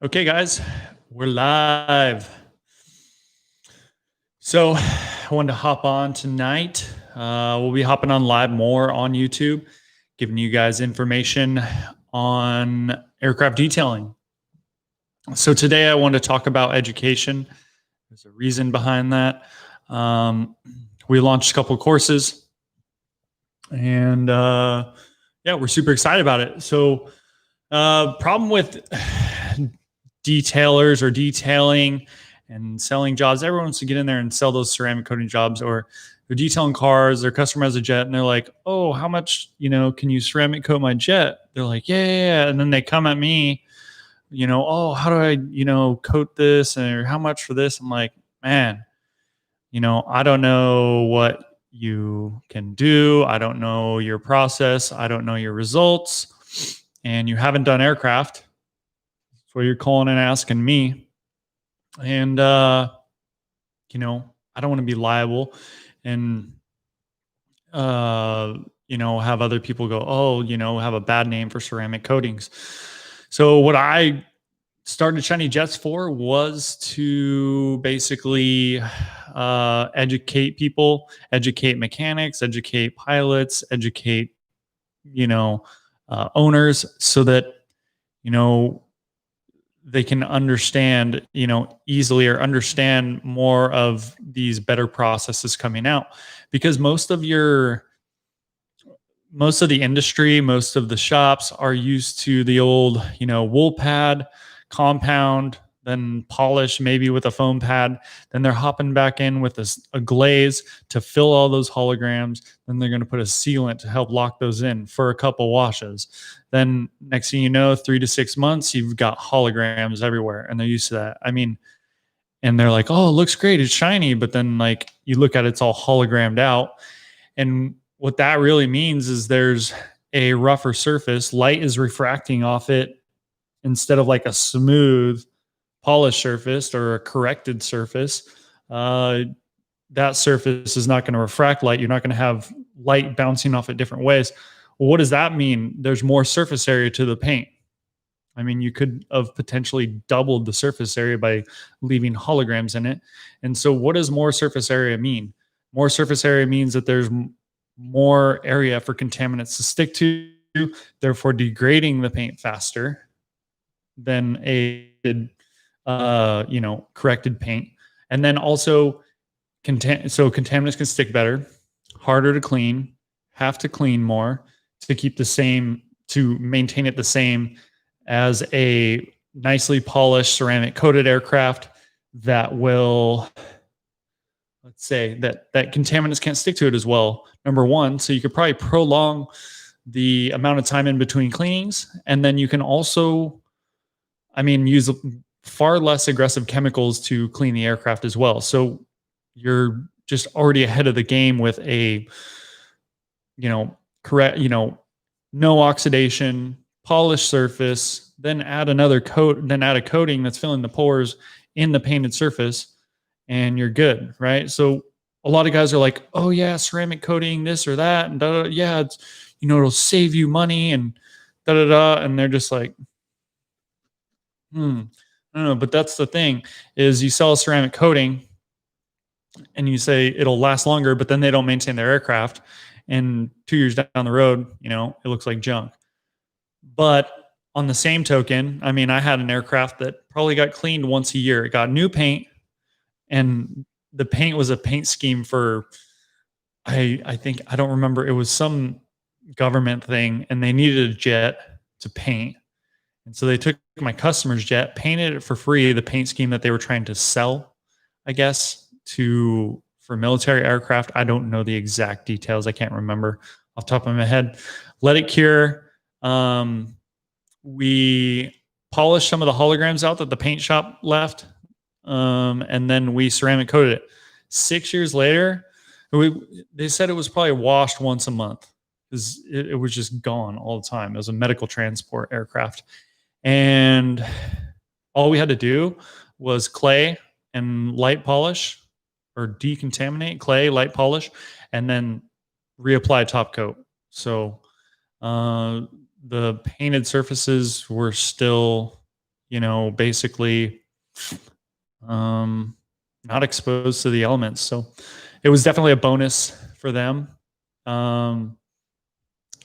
Okay, guys, we're live. So, I wanted to hop on tonight. We'll be hopping on live more on YouTube, giving you guys information on aircraft detailing. So, today I want to talk about education. There's a reason behind that. Um, we launched a couple of courses, and yeah, we're super excited about it. So, problem with detailers or detailing and selling jobs. Everyone wants to get in there and sell those ceramic coating jobs, or they're detailing cars. Their customer has a jet, and they're like, "Oh, how much? Can you ceramic coat my jet?" They're like, "Yeah, yeah, yeah." And then they come at me, "Oh, how do I, coat this, or how much for this?" I'm like, "Man, I don't know what you can do. I don't know your process. I don't know your results, and you haven't done aircraft. So you're calling and asking me." And I don't want to be liable and have other people go, "Oh, have a bad name for ceramic coatings." So what I started Shiny Jetz for was to basically educate people, educate mechanics, educate pilots, educate you know owners, so that you know they can understand, easily, or understand more of these better processes coming out. Because most of the industry, most of the shops are used to the old, wool pad, compound, then polish maybe with a foam pad. Then they're hopping back in with a glaze to fill all those holograms. Then they're going to put a sealant to help lock those in for a couple washes. Then next thing you know, 3 to 6 months, you've got holograms everywhere, and they're used to that. I mean, and they're like, "Oh, it looks great, it's shiny," but then like you look at it, it's all hologrammed out. And what that really means is there's a rougher surface. Light is refracting off it instead of like a smooth polished surface or a corrected surface. Uh, that surface is not going to refract light. You're not going to have light bouncing off it different ways. Well, what does that mean? There's more surface area to the paint. I mean, you could have potentially doubled the surface area by leaving holograms in it. And so, what does more surface area mean? More surface area means that there's more area for contaminants to stick to, therefore degrading the paint faster than a corrected paint. And then also, so contaminants can stick better, harder to clean, have to clean more to keep the same, to maintain it the same as a nicely polished ceramic coated aircraft that will, let's say, that contaminants can't stick to it as well. Number one, so you could probably prolong the amount of time in between cleanings, and then you can also, use far less aggressive chemicals to clean the aircraft as well. So you're just already ahead of the game with a, correct, no oxidation, polished surface, then add another coat, then add a coating that's filling the pores in the painted surface, and you're good, right? So a lot of guys are like, "Oh yeah, ceramic coating, this or that, and da, da, yeah, it's, it'll save you money and da da da," and they're just like, I don't know. But that's the thing, is you sell a ceramic coating and you say it'll last longer, but then they don't maintain their aircraft, and 2 years down the road, it looks like junk. But on the same token, I had an aircraft that probably got cleaned once a year. It got new paint, and the paint was a paint scheme for, I think, I don't remember. It was some government thing, and they needed a jet to paint. And so they took my customer's jet, painted it for free, the paint scheme that they were trying to sell, I guess, to for military aircraft. I don't know the exact details. I can't remember off the top of my head. Let it cure. We polished some of the holograms out that the paint shop left, and then we ceramic coated it. 6 years later, they said it was probably washed once a month because it was just gone all the time. It was a medical transport aircraft. And all we had to do was clay and light polish, or decontaminate, clay, light polish, and then reapply top coat. So the painted surfaces were still, basically um, not exposed to the elements. So it was definitely a bonus for them. Um,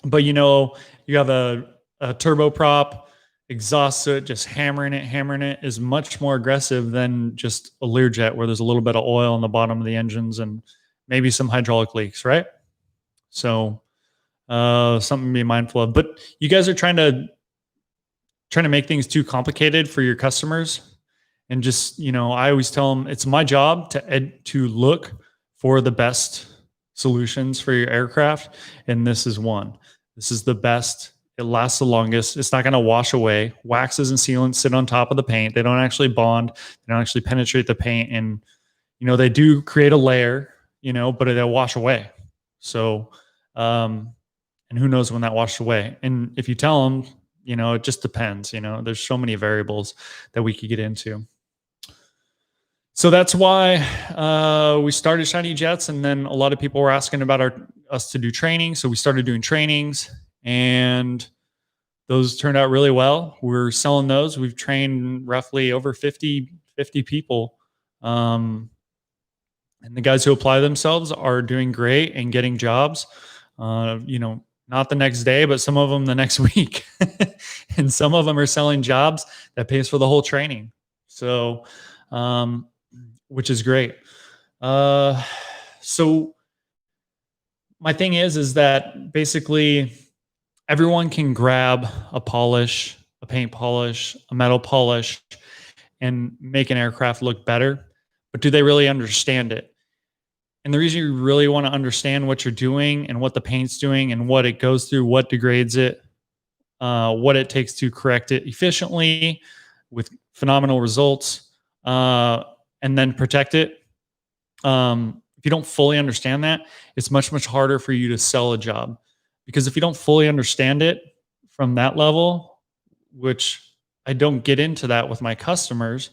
but you have a turboprop exhaust to it, just hammering it is much more aggressive than just a Learjet where there's a little bit of oil on the bottom of the engines and maybe some hydraulic leaks, right? So something to be mindful of. But you guys are trying to make things too complicated for your customers. And just, I always tell them it's my job to look for the best solutions for your aircraft. And this is one. This is the best. It lasts the longest. It's not going to wash away. Waxes and sealants sit on top of the paint. They don't actually bond. They don't actually penetrate the paint. And, they do create a layer, but they'll wash away. So, and who knows when that washed away. And if you tell them, it just depends. There's so many variables that we could get into. So that's why we started Shiny Jetz, and then a lot of people were asking about us to do training. So we started doing trainings, and those turned out really well. We're selling those. We've trained roughly over 50 people. And the guys who apply themselves are doing great and getting jobs. Not the next day, but some of them the next week. And some of them are selling jobs that pays for the whole training. So, which is great. So my thing is that basically everyone can grab a polish, a paint polish, a metal polish, and make an aircraft look better. But do they really understand it? And the reason you really want to understand what you're doing and what the paint's doing and what it goes through, what degrades it, what it takes to correct it efficiently with phenomenal results, and then protect it. If you don't fully understand that, it's much, much harder for you to sell a job. Because if you don't fully understand it from that level, which I don't get into that with my customers,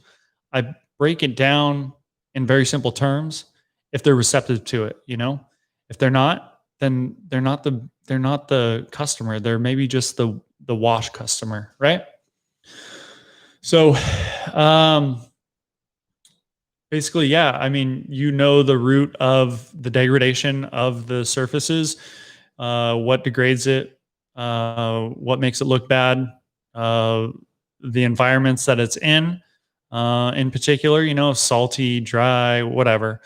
I break it down in very simple terms. If they're receptive to it, if they're not, then they're not the customer. They're maybe just the wash customer, right? So, basically, yeah. I mean, the root of the degradation of the surfaces, what degrades it, what makes it look bad, the environments that it's in particular, salty, dry, whatever.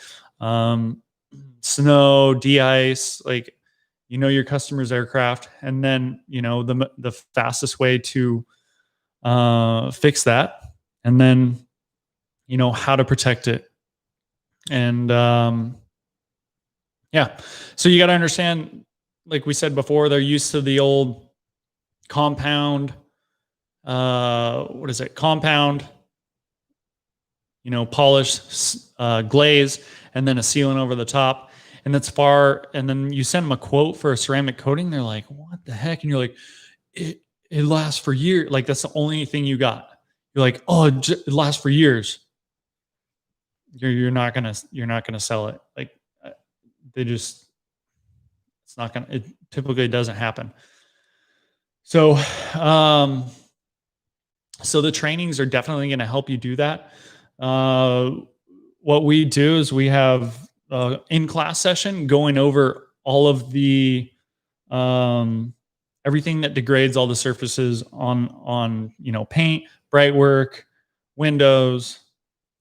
Snow, de-ice, like your customer's aircraft, and then the fastest way to fix that, and then how to protect it. And yeah, so you got to understand, like we said before, they're used to the old compound. What is it? Compound, polish, glaze, and then a sealant over the top. And that's far. And then you send them a quote for a ceramic coating. They're like, what the heck? And you're like, it lasts for years. Like, that's the only thing you got. You're like, oh, it lasts for years. You're not gonna sell it. Like, it's not gonna. It typically doesn't happen. So, so the trainings are definitely going to help you do that. What we do is we have in-class session going over all of the everything that degrades all the surfaces on paint, brightwork, windows,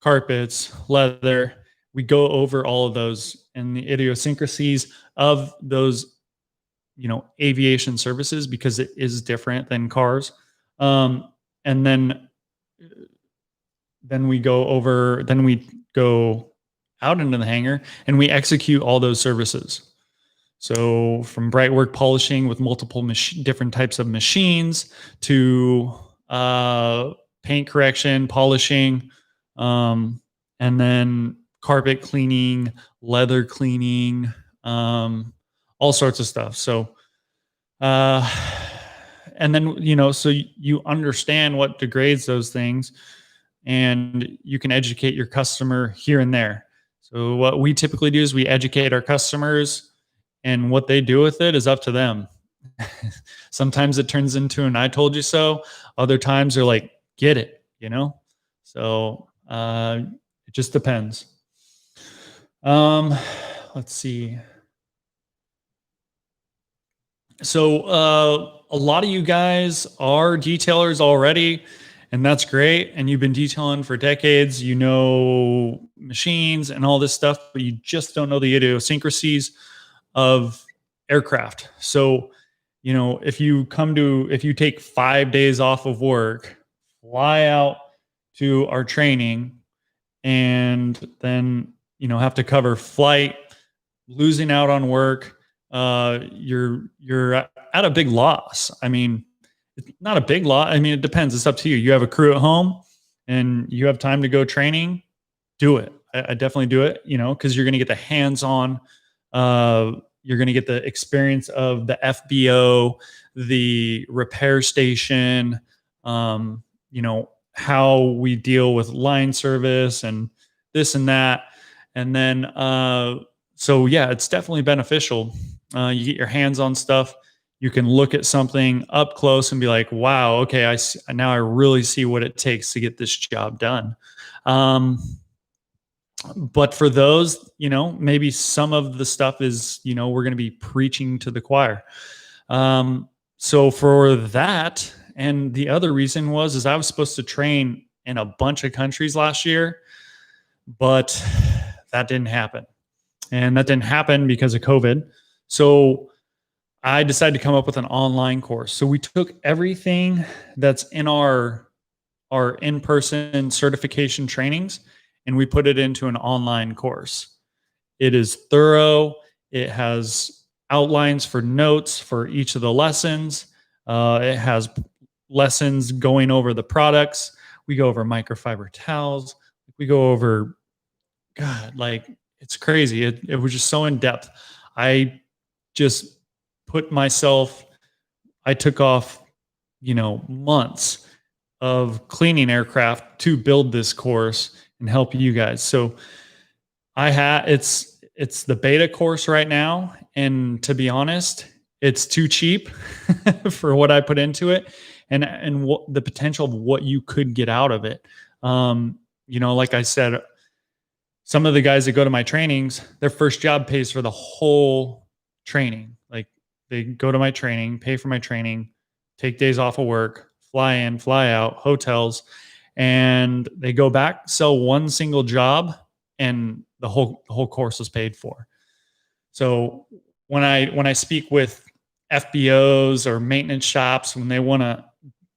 carpets, leather. We go over all of those and the idiosyncrasies of those aviation services, because it is different than cars. And then we go out into the hangar and we execute all those services. So from brightwork polishing with multiple different types of machines to paint correction, polishing, and then carpet cleaning, leather cleaning, all sorts of stuff. So, and then, so you understand what degrades those things, and you can educate your customer here and there. So what we typically do is we educate our customers, and what they do with it is up to them. Sometimes it turns into an "I told you so." Other times they're like, "Get it, you know? So it just depends. Um, let's see. So a lot of you guys are detailers already, and that's great. And you've been detailing for decades. You know machines and all this stuff, but you just don't know the idiosyncrasies of aircraft. So, if you take 5 days off of work, fly out to our training, and then have to cover flight, losing out on work, you're at a big loss. I mean, it's not a big loss. I mean, it depends. It's up to you. You have a crew at home, and you have time to go training. Do it. I definitely do it. Because you're going to get the hands-on. You're going to get the experience of the FBO, the repair station. How we deal with line service and this and that, and then so yeah, it's definitely beneficial. You get your hands on stuff. You can look at something up close and be like, wow, okay, now I really see what it takes to get this job done. But for those, maybe some of the stuff is, we're going to be preaching to the choir. So for that, and the other reason is I was supposed to train in a bunch of countries last year, but that didn't happen. And that didn't happen because of COVID. So I decided to come up with an online course. So we took everything that's in our in-person certification trainings, and we put it into an online course. It is thorough. It has outlines for notes for each of the lessons. It has lessons going over the products. We go over microfiber towels. We go over, God, like it's crazy. It was just so in depth. I just put myself, I took off, months of cleaning aircraft to build this course and help you guys. So it's the beta course right now, and to be honest, it's too cheap for what I put into it, and what the potential of what you could get out of it. Like I said, some of the guys that go to my trainings, their first job pays for the whole training. Like they go to my training, pay for my training, take days off of work, fly in, fly out, hotels, and they go back, sell one single job, and the whole course is paid for. So when I speak with FBOs or maintenance shops, when they want to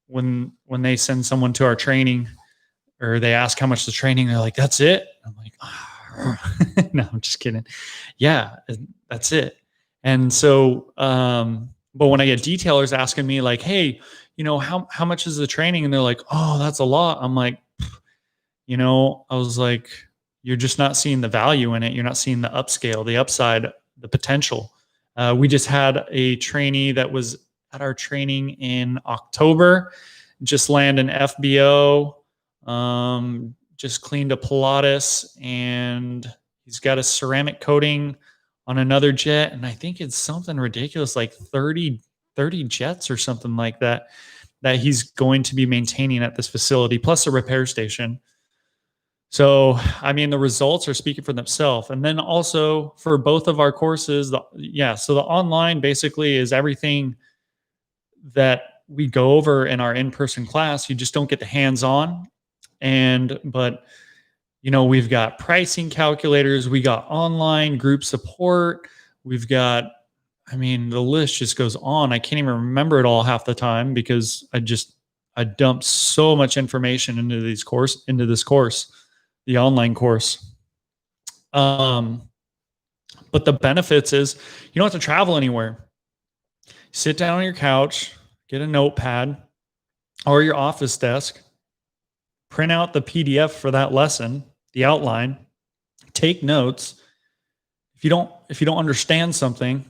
when they send someone to our training, or they ask how much the training, they're like, "That's it." I'm like, oh. No, I'm just kidding. Yeah, that's it. And so, but when I get detailers asking me like, "Hey, how much is the training?" and they're like, "Oh, that's a lot." I'm like, I was like, "You're just not seeing the value in it. You're not seeing the upscale, the upside, the potential." We just had a trainee that was at our training in October, just land an FBO, just cleaned a Pilatus, and he's got a ceramic coating on another jet. And I think it's something ridiculous, like 30 jets or something like that, that he's going to be maintaining at this facility, plus a repair station. So, I mean, the results are speaking for themselves. And then also for both of our courses, so the online basically is everything that we go over in our in-person class. You just don't get the hands-on. But we've got pricing calculators, we got online group support, we've got, I mean, the list just goes on. I can't even remember it all half the time because I dumped so much information into this course, the online course. But the benefits is you don't have to travel anywhere. Sit down on your couch, get a notepad or your office desk, print out the PDF for that lesson, the outline, take notes. If you don't understand something,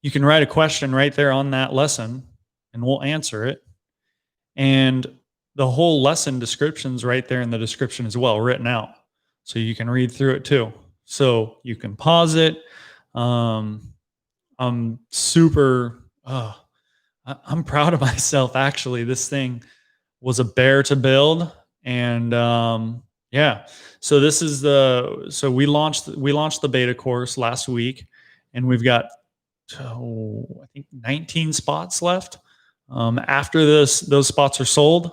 you can write a question right there on that lesson and we'll answer it. And the whole lesson description's right there in the description as well, written out. So you can read through it too. So you can pause it. I'm super, I'm proud of myself. Actually, this thing was a bear to build. And yeah, so this is the so we launched the beta course last week, and we've got I think 19 spots left. After those spots are sold,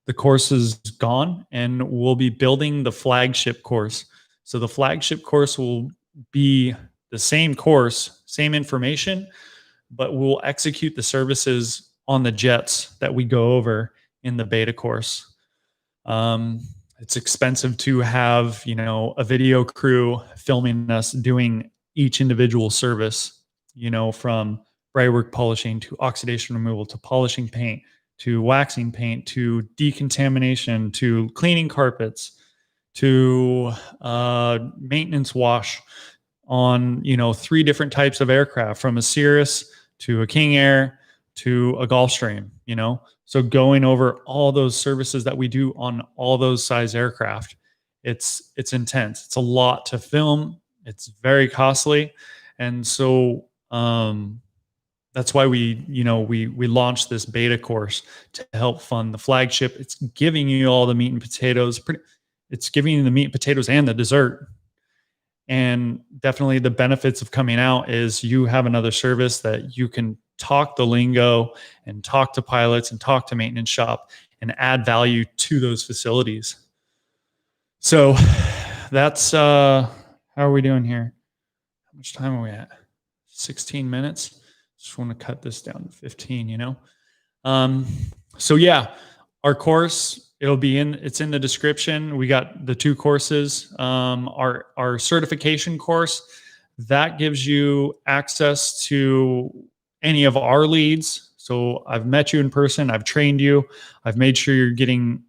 the course is gone, and we'll be building the flagship course. So the flagship course will be the same course, same information, but we'll execute the services on the jets that we go over in the beta course. Um, it's expensive to have, a video crew filming us doing each individual service, from brightwork polishing to oxidation removal to polishing paint to waxing paint to decontamination to cleaning carpets to maintenance wash on, 3 different types of aircraft, from a Cirrus to a King Air to a Gulfstream, So going over all those services that we do on all those size aircraft, it's intense. It's a lot to film. It's very costly. And so that's why we launched this beta course to help fund the flagship. It's giving you all the meat and potatoes. It's giving you the meat and potatoes and the dessert. And definitely the benefits of coming out is you have another service that you can talk the lingo and talk to pilots and talk to maintenance shop and add value to those facilities. So that's how are we doing here? How much time are we at? 16 minutes. Just want to cut this down to 15, So yeah, our course, it's in the description. We got the 2 courses. Our certification course, that gives you access to any of our leads. So I've met you in person, I've trained you, I've made sure you're getting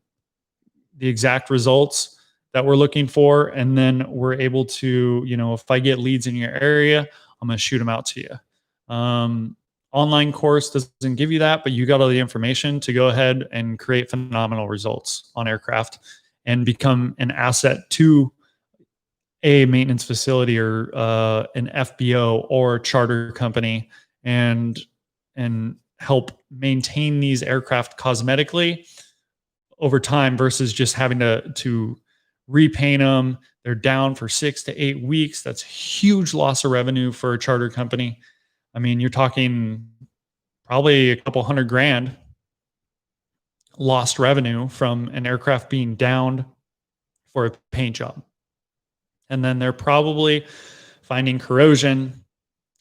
the exact results that we're looking for. And then we're able to, if I get leads in your area, I'm going to shoot them out to you. Online course doesn't give you that, but you got all the information to go ahead and create phenomenal results on aircraft and become an asset to a maintenance facility or an FBO or charter company, and help maintain these aircraft cosmetically over time versus just having to repaint them. They're down for 6 to 8 weeks. That's huge loss of revenue for a charter company. I mean, you're talking probably a couple $100,000 lost revenue from an aircraft being downed for a paint job. And then they're probably finding corrosion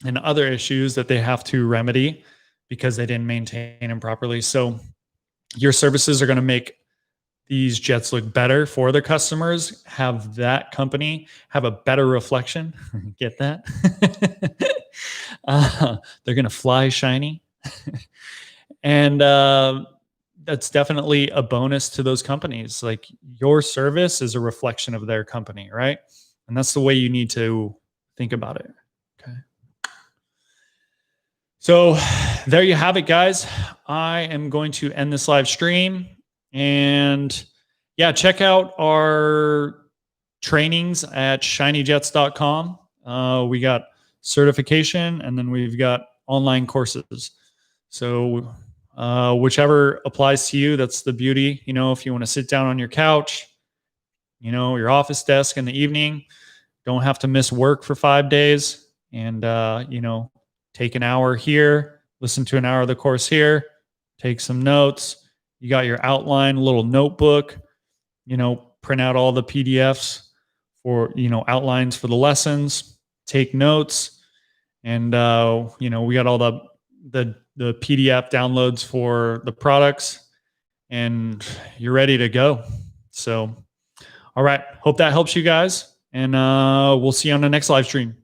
and other issues that they have to remedy because they didn't maintain them properly. So your services are going to make these jets look better for their customers, have that company have a better reflection. Get that? They're going to fly shiny. And that's definitely a bonus to those companies. Like, your service is a reflection of their company, right? And that's the way you need to think about it. Okay. So there you have it, guys. I am going to end this live stream, and yeah, check out our trainings at shinyjetz.com. We got certification, and then we've got online courses. So whichever applies to you, that's the beauty. If you want to sit down on your couch, your office desk in the evening, don't have to miss work for 5 days, and take an hour here, listen to an hour of the course here, take some notes. You got your outline, little notebook, print out all the PDFs for, outlines for the lessons, take notes. And, we got all the PDF downloads for the products, and you're ready to go. So, all right. Hope that helps you guys. And we'll see you on the next live stream.